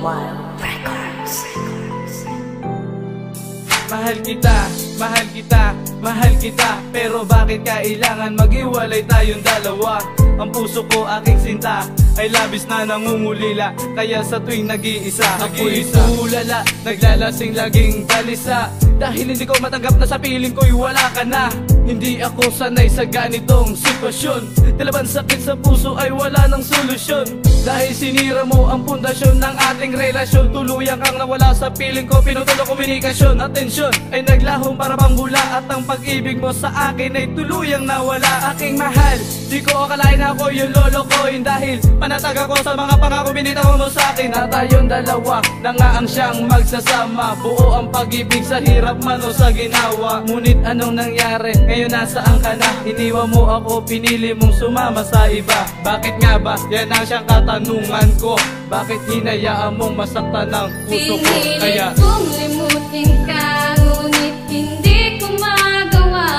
Wild Records. Mahal kita, mahal kita, mahal kita. Pero bakit kailangan maghiwalay tayong dalawa? Ang puso ko aking sinta ay labis na nangungulila. Kaya sa tuwing nag-iisa ako'y tulala, naglalasing laging balisa. Dahil hindi ko matanggap na sa piling ko'y wala ka na. Hindi ako sanay sa ganitong sitwasyon. Talaban sakit sa puso ay wala ng solusyon. Dahil sinira mo ang pundasyon ng ating relasyon. Tuluyan kang nawala sa piling ko, pinutol ang komunikasyon. Atensyon ay naglahong para bang bula. At ang pag-ibig mo sa akin ay tuluyang nawala. Aking mahal, di ko akalain na ako yung lolokohin. Dahil panatag ako sa mga pangako binitaw mo sa akin. At tayong dalawa na nga ang siyang magsasama. Buo ang pag-ibig sa hirap man o sa ginawa. Ngunit anong nangyari? Ngayon nasaan ka na? Iniwan mo ako, pinili mong sumama sa iba. Bakit nga ba? Yan ang siyang katanungan ko. Bakit hinayaan mong masaktan ang puso ko? Kaya pinilit kong limutin ka, ngunit hindi ko magawa.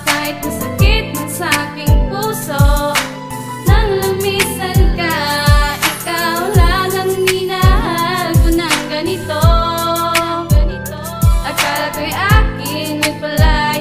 Kahit masakit man sa aking puso, nang lumisan ka, ikaw lang ang minahal ko ng ganito. Akala ko'y akin, may pala'y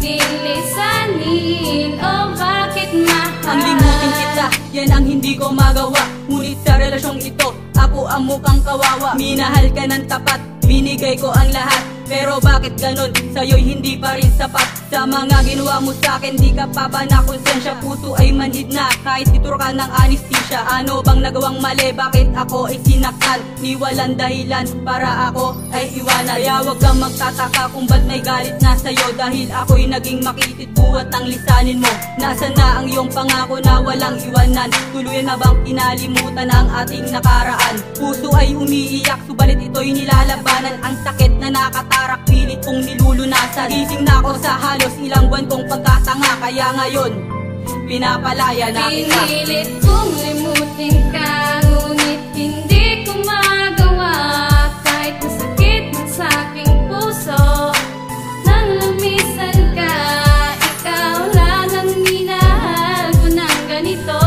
nilisanin. Oh, bakit mahal? Ang limutin kita, yan ang hindi ko magawa. Ngunit sa relasyong ito, ako ang mukhang kawawa. Minahal ka ng tapat, binigay ko ang lahat. Pero bakit ganon? Sa'yo'y hindi pa rin sapat. Sa mga ginawa mo sa'kin, di ka pa ba na konsensya? Puso ay manhid na, kahit itur ka ng anesthesia. Ano bang nagawang mali? Bakit ako ay sinaktan? Ni walang dahilan para ako ay iwanan. Kaya wag kang magtataka kung ba't may galit na sa'yo. Dahil ako'y naging makitid buhat ng lisanin mo. Nasaan na ang iyong pangako na walang iwanan? Tuluyan na bang kinalimutan ang ating nakaraan? Puso ay umiiyak, subalit ito'y nilalabanan. Ang sakit na nakatarak, pilit kong nilulunasan. Gising na ako sa halos ilang buwan kong pagkatanga. Kaya ngayon, pinapalaya na kita. Pinilit kong limutin ka, ngunit hindi ko magawa. Kahit masakit man sa aking puso, nang lumisan ka, ikaw lang ang minahal ko ng ganito.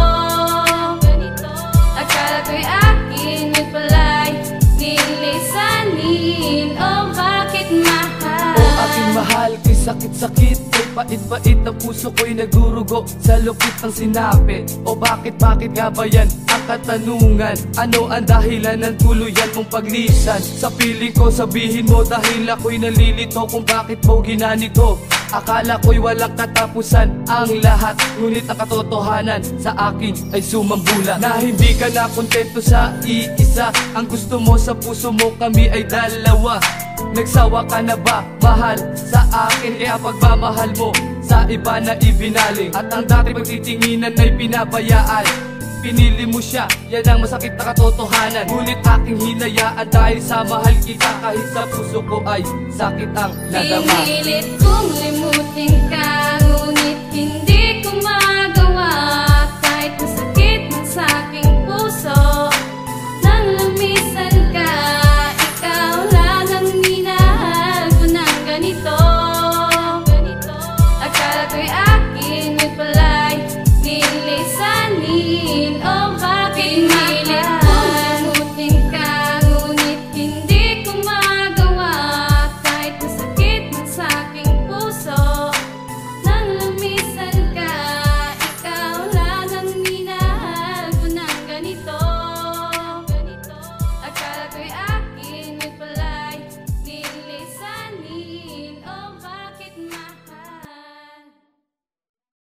Akala ko'y akin, yun pala'y nilisanin. Oh, bakit mahal? o aking mahal, kay sakit-sakit, kay pait-pait ang puso ko'y nagdurugo sa lupit ng sinapit. O bakit nga ba yan ang katanungan? Ano ang dahilan ng tuluyan mong paglisan? Sa piling ko sabihin mo dahil ako'y nalilito kung bakit mo ginanito. Akala ko'y walang katapusan ang lahat, ngunit ang katotohanan sa akin ay sumambula. Na hindi ka na kontento sa iisa, ang gusto mo sa puso mo, kami ay dalawa. Nagsawa ka na ba, mahal, sa akin? Kaya pagmamahal mo sa iba na ibinaling, at ang dati pagtitinginan ay pinabayaan. Pinili mo siya, yan ang masakit na katotohanan. Ngunit aking hinayaan dahil sa mahal kita. Kahit sa puso ko ay sakit ang nadama. Pinilit kong limutin ka,